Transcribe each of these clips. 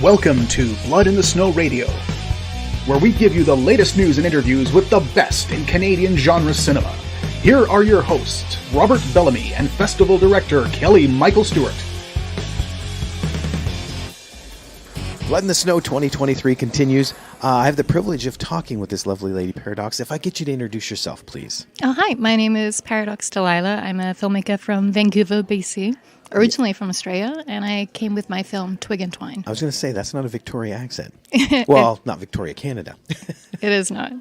Welcome to Blood in the Snow Radio, where we give you the latest news and interviews with the best in Canadian genre cinema. Here are your hosts, Robert Bellamy and Festival Director Kelly Michael Stewart. Blood in the Snow 2023 continues. I have the privilege of talking with this lovely lady, Paradox. If I get you to introduce yourself, please. Oh, hi. My name is Paradox Delilah. I'm a filmmaker from Vancouver, BC, originally from Australia, and I came with my film Twig and Twine. I was going to say, that's not a Victoria accent. Well, not Victoria, Canada. It is not.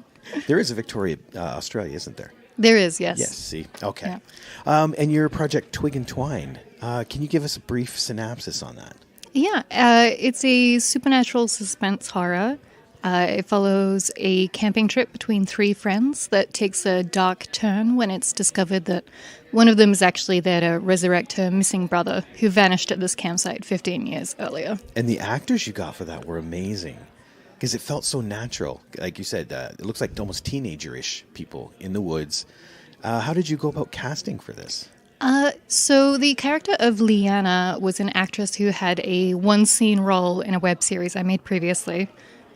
There is a Victoria, Australia, isn't there? There is, yes. Yes, see. Okay. Yeah. And your project Twig and Twine, can you give us a brief synopsis on that? Yeah, it's a supernatural suspense horror. It follows a camping trip between three friends that takes a dark turn when it's discovered that one of them is actually there to resurrect her missing brother who vanished at this campsite 15 years earlier. And the actors you got for that were amazing because it felt so natural. Like you said, it looks like almost teenager-ish people in the woods. How did you go about casting for this? So the character of Liana was an actress who had a one-scene role in a web series I made previously.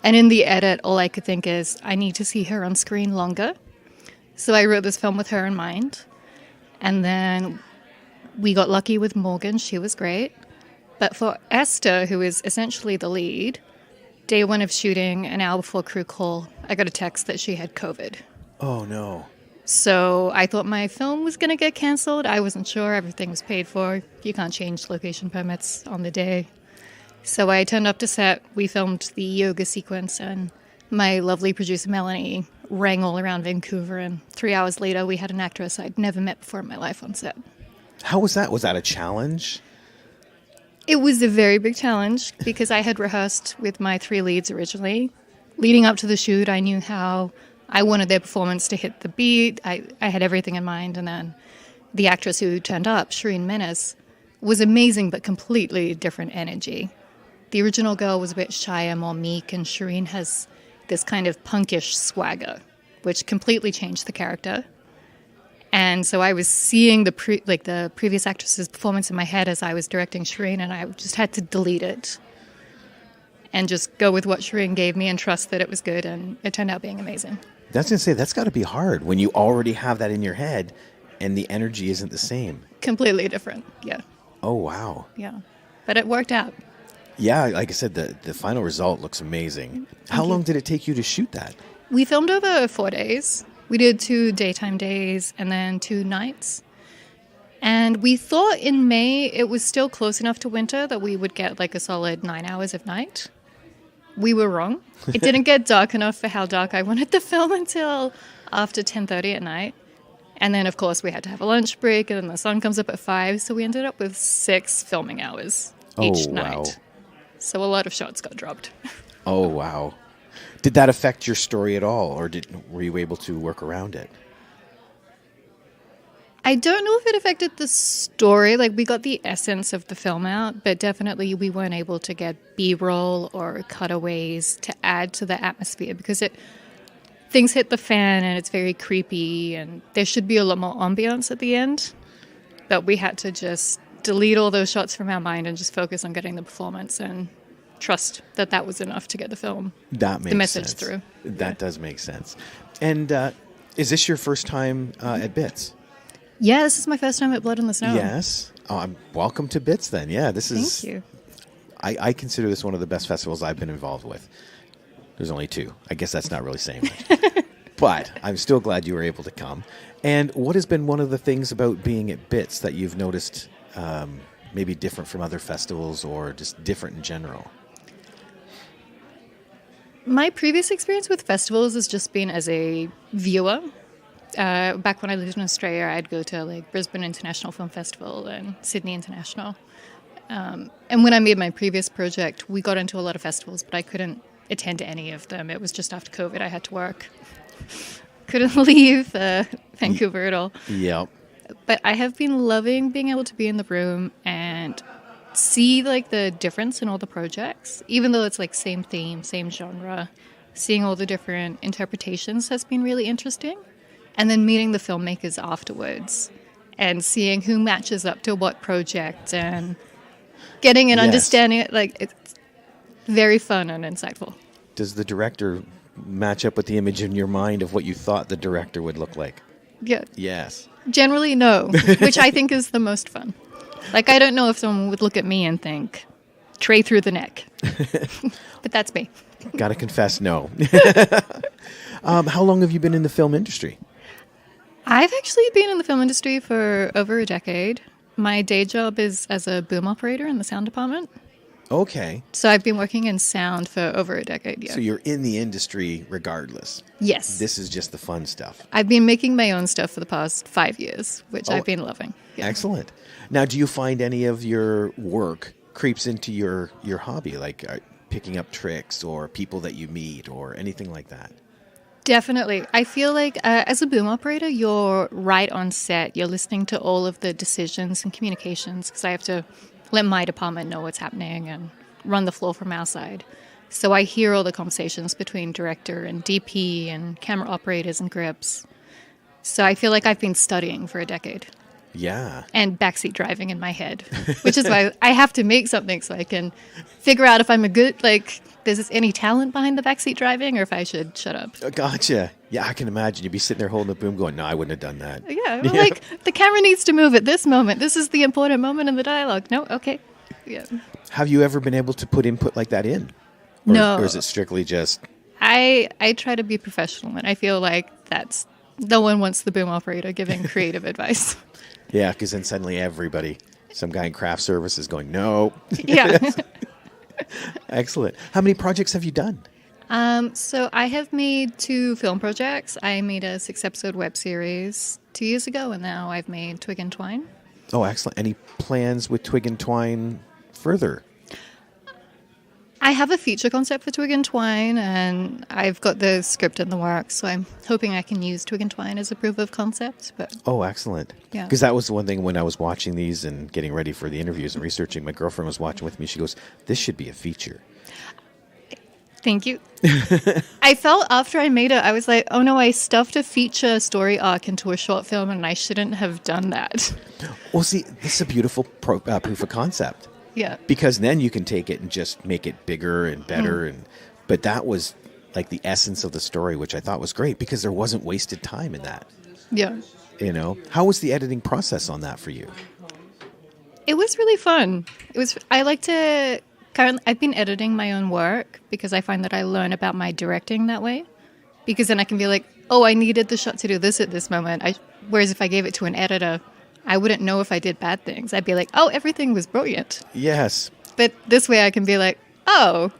And in the edit, all I could think is, I need to see her on screen longer. So I wrote this film with her in mind. And then we got lucky with Morgan. She was great. But for Esther, who is essentially the lead, day one of shooting, an hour before crew call, I got a text that she had COVID. Oh, no. So I thought my film was going to get canceled. I wasn't sure. Everything was paid for. You can't change location permits on the day. So I turned up to set. We filmed the yoga sequence, and my lovely producer, Melanie, rang all around Vancouver. And 3 hours later, we had an actress I'd never met before in my life on set. How was that? Was that a challenge? It was a very big challenge because I had rehearsed with my three leads originally. Leading up to the shoot, I knew how I wanted their performance to hit the beat. I had everything in mind. And then the actress who turned up, Shireen Menes, was amazing but completely different energy. The original girl was a bit shyer, more meek, and Shireen has this kind of punkish swagger, which completely changed the character. And so I was seeing the previous actress's performance in my head as I was directing Shireen, and I just had to delete it and just go with what Shireen gave me and trust that it was good, and it turned out being amazing. That's going to say, that's got to be hard when you already have that in your head and the energy isn't the same. Completely different, yeah. Oh, wow. Yeah, but it worked out. Yeah, like I said, the final result looks amazing. How long did it take you to shoot that? We filmed over 4 days. We did 2 daytime days and then 2 nights. And we thought in May it was still close enough to winter that we would get like a solid 9 hours of night. We were wrong. It didn't get dark enough for how dark I wanted the film until after 10:30 at night. And then, of course, we had to have a lunch break, and then the sun comes up at 5, so we ended up with 6 filming hours each night. So a lot of shots got dropped. Oh, wow. Did that affect your story at all, or were you able to work around it? I don't know if it affected the story. Like, we got the essence of the film out, but definitely we weren't able to get B-roll or cutaways to add to the atmosphere because things hit the fan and it's very creepy, and there should be a lot more ambiance at the end. But we had to just delete all those shots from our mind and just focus on getting the performance and trust that that was enough to get the message through. That does make sense. And is this your first time at BITS? Yeah, this is my first time at Blood in the Snow. Yes. Welcome to BITS then. Yeah, this is... Thank you. I consider this one of the best festivals I've been involved with. There's only 2. I guess that's not really saying much. But I'm still glad you were able to come. And what has been one of the things about being at BITS that you've noticed maybe different from other festivals or just different in general? My previous experience with festivals has just been as a viewer. Back when I lived in Australia, I'd go to like Brisbane International Film Festival and Sydney International. And when I made my previous project, we got into a lot of festivals, but I couldn't attend any of them. It was just after COVID, I had to work. Couldn't leave Vancouver at all. Yep. But I have been loving being able to be in the room and see like the difference in all the projects, even though it's like same theme, same genre. Seeing all the different interpretations has been really interesting. And then meeting the filmmakers afterwards and seeing who matches up to what project and getting an understanding. Like very fun and insightful. Does the director match up with the image in your mind of what you thought the director would look like? Yeah. Yes. Generally, no, which I think is the most fun. Like, I don't know if someone would look at me and think, tray through the neck. But that's me. Gotta confess, no. How long have you been in the film industry? I've actually been in the film industry for over a decade. My day job is as a boom operator in the sound department. Okay. So I've been working in sound for over a decade, yeah. So you're in the industry regardless. Yes. This is just the fun stuff. I've been making my own stuff for the past 5 years, which I've been loving. Yeah. Excellent. Now, do you find any of your work creeps into your hobby, like picking up tricks or people that you meet or anything like that? Definitely. I feel like as a boom operator, you're right on set. You're listening to all of the decisions and communications because I have to let my department know what's happening and run the floor from our side. So I hear all the conversations between director and DP and camera operators and grips. So I feel like I've been studying for a decade. Yeah. And backseat driving in my head, which is why I have to make something so I can figure out if I'm a good, like, there's any talent behind the backseat driving or if I should shut up. Gotcha. Yeah, I can imagine you'd be sitting there holding the boom going, no, I wouldn't have done that. Yeah, well, like, the camera needs to move at this moment. This is the important moment in the dialogue. No? Okay. Yeah. Have you ever been able to put input like that in? Or, No. Or is it strictly just... I try to be professional, and I feel like that's... No one wants the boom operator giving creative advice. Yeah, because then suddenly everybody, some guy in craft service is going, no. Yeah. Excellent. How many projects have you done? So I have made 2 film projects. I made a 6-episode web series 2 years ago, and now I've made Twig and Twine. Oh, excellent. Any plans with Twig and Twine further? I have a feature concept for Twig and Twine, and I've got the script in the works, so I'm hoping I can use Twig and Twine as a proof of concept. But Oh, excellent. Yeah. Because that was the one thing when I was watching these and getting ready for the interviews and researching. My girlfriend was watching with me. She goes, this should be a feature. Thank you. I felt after I made it, I was like, oh no, I stuffed a feature story arc into a short film, and I shouldn't have done that. Well, see, this is a beautiful proof of concept. Yeah. Because then you can take it and just make it bigger and better. But that was like the essence of the story, which I thought was great because there wasn't wasted time in that. Yeah. You know, how was the editing process on that for you? It was really fun. I like to I've been editing my own work because I find that I learn about my directing that way. Because then I can be like, oh, I needed the shot to do this at this moment. Whereas if I gave it to an editor, I wouldn't know if I did bad things. I'd be like, oh, everything was brilliant. Yes. But this way I can be like, oh,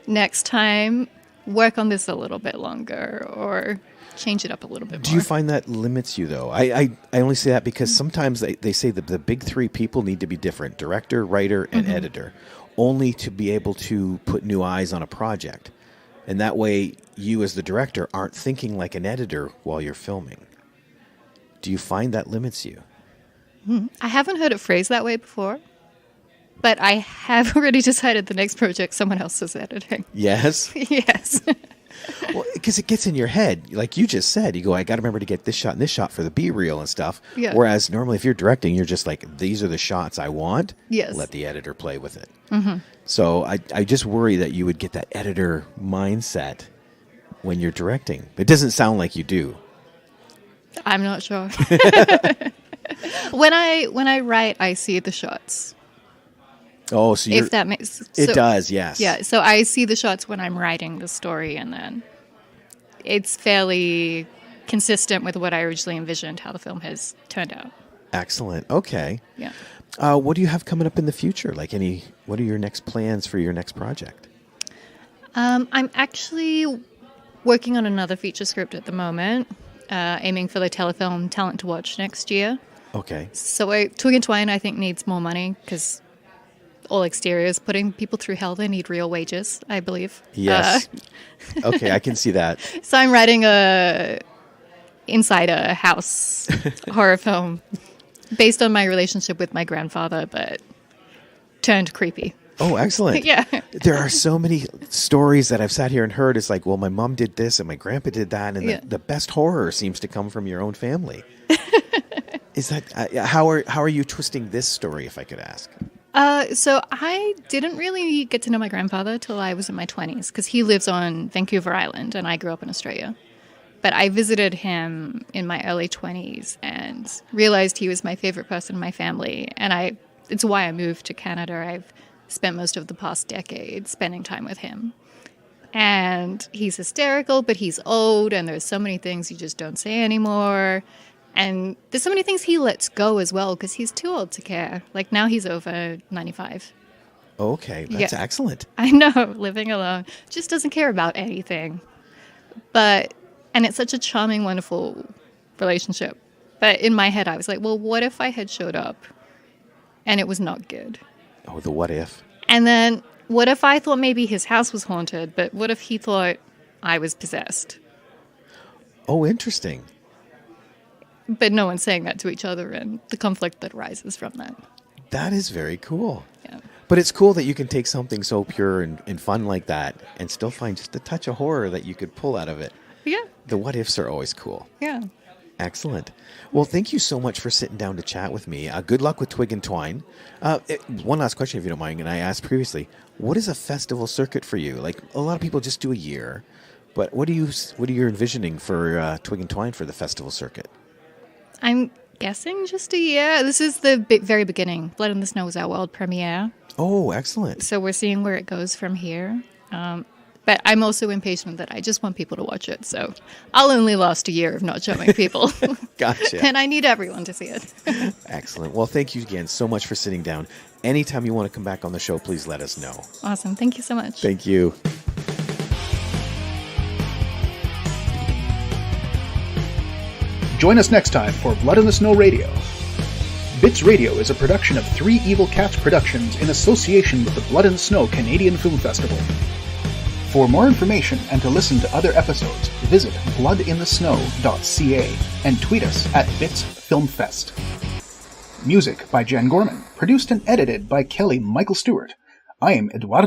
next time work on this a little bit longer or change it up a little bit more. Do you find that limits you, though? I only say that because sometimes they say that the big 3 people need to be different, director, writer, and editor, only to be able to put new eyes on a project. And that way you as the director aren't thinking like an editor while you're filming. Do you find that limits you? I haven't heard it phrased that way before, but I have already decided the next project someone else is editing. Yes? Yes. Well, because it gets in your head. Like you just said, you go, I got to remember to get this shot and this shot for the B-reel and stuff. Yeah. Whereas normally if you're directing, you're just like, these are the shots I want. Yes. Let the editor play with it. So I just worry that you would get that editor mindset when you're directing. It doesn't sound like you do. I'm not sure. When I write, I see the shots. Oh, so If that makes it does, yes. Yeah, so I see the shots when I'm writing the story, and then it's fairly consistent with what I originally envisioned how the film has turned out. Excellent. Okay. Yeah. What do you have coming up in the future? What are your next plans for your next project? I'm actually working on another feature script at the moment, aiming for the telefilm Talent to Watch next year. Okay. So Twig and Twine, I think, needs more money because all exteriors, putting people through hell, they need real wages, I believe. Yes. Okay, I can see that. So I'm writing inside a house horror film based on my relationship with my grandfather, but turned creepy. Oh, excellent. Yeah. There are so many stories that I've sat here and heard. It's like, well, my mom did this and my grandpa did that. And the best horror seems to come from your own family. Is that how are you twisting this story, if I could ask? So I didn't really get to know my grandfather till I was in my 20s because he lives on Vancouver Island and I grew up in Australia. But I visited him in my early 20s and realized he was my favorite person in my family. And it's why I moved to Canada. I've spent most of the past decade spending time with him. And he's hysterical, but he's old, and there's so many things you just don't say anymore. And there's so many things he lets go as well because he's too old to care. Like now he's over 95. Okay, that's excellent. I know, living alone. Just doesn't care about anything. And it's such a charming, wonderful relationship. But in my head, I was like, well, what if I had showed up and it was not good? Oh, the what if. And then what if I thought maybe his house was haunted, but what if he thought I was possessed? Oh, interesting. But no one's saying that to each other and the conflict that arises from that. That is very cool. Yeah. But it's cool that you can take something so pure and fun like that and still find just a touch of horror that you could pull out of it. Yeah. The what ifs are always cool. Yeah. Excellent. Well, thank you so much for sitting down to chat with me. Good luck with Twig and Twine. One last question, if you don't mind, and I asked previously, what is a festival circuit for you? Like, a lot of people just do a year, but what are you envisioning for Twig and Twine for the festival circuit? I'm guessing just a year. This is the very beginning. Blood in the Snow was our world premiere. Oh, excellent. So we're seeing where it goes from here. But I'm also impatient that I just want people to watch it. So I'll only last a year of not showing people. Gotcha. And I need everyone to see it. Excellent. Well, thank you again so much for sitting down. Anytime you want to come back on the show, please let us know. Awesome. Thank you so much. Thank you. Join us next time for Blood in the Snow Radio. Bits Radio is a production of Three Evil Cats Productions in association with the Blood in the Snow Canadian Film Festival. For more information and to listen to other episodes, visit bloodinthesnow.ca and tweet us at BitsFilmFest. Music by Jen Gorman, produced and edited by Kelly Michael Stewart. I am Eduardo